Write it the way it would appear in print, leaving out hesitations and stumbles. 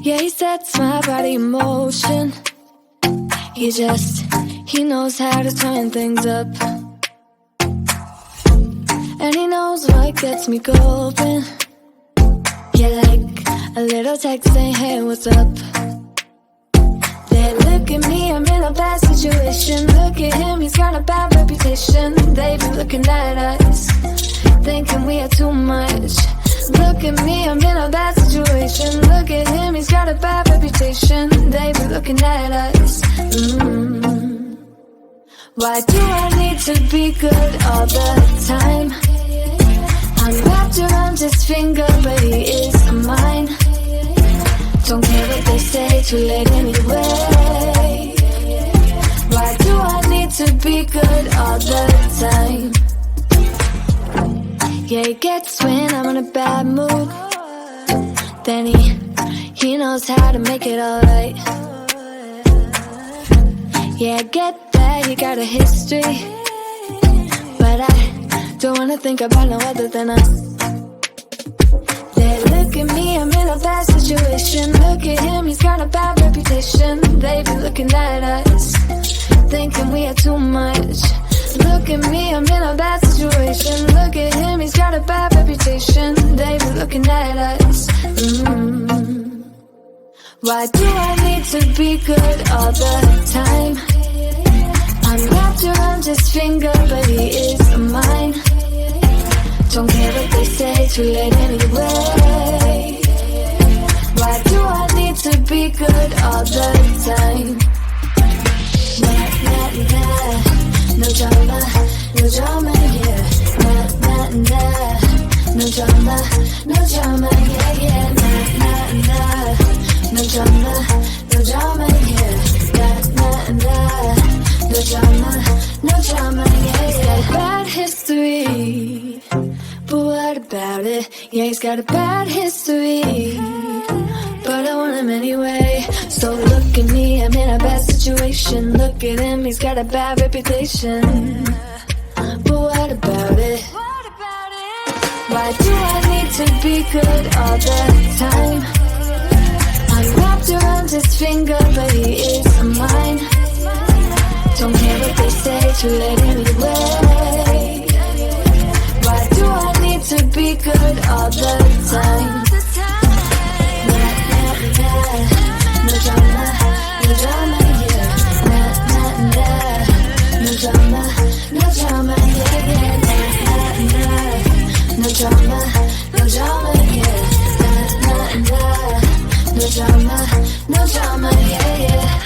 Yeah, he sets my body in motion. He knows how to turn things up. And he knows what gets me going. Yeah, like a little text saying, hey, what's up? They look at me, I'm in a bad situation. Look at him, he's got a bad reputation. They be looking at us, thinking we are too much. Look at me, I'm in a bad situation. Look at him, he's got a bad reputation. They be looking at us. Why do I need to be good all the time? I'm wrapped around his finger, but he is mine. Don't care what they say, too late anyway. Why do I need to be good all the time? Yeah, he gets when I'm in a bad mood. Then he knows how to make it alright. Yeah, I get that he got a history, but I don't wanna think about no other than us. They look at me, I'm in a bad situation. Look at him, he's got a bad reputation. They be looking at us, thinking we are too much. Look at me, I'm in a bad situation. Look at him, he's got a bad reputation. They be looking at us. Why do I need to be good all the time? I'm wrapped around his finger, but he is mine. Don't care what they say, too late anyway. Why do I need to be good all the time? No drama, no drama, yeah. No drama, no drama, yeah, yeah. No drama, no drama, yeah. No drama, no drama, yeah, yeah. Bad history, but what about it? Yeah, he's got a bad history, but I want him anyway. So look at me, I'm in a bad situation. Look at him, he's got a bad reputation, but what about it? Why do I need to be good all the time? I'm wrapped around his finger, but he is mine. Don't care what they say, too late anyway. Why do I need to be good all the time? No drama, no drama, yeah. No drama, no drama, yeah, yeah. No drama, no drama, yeah. No drama, no drama, yeah, yeah.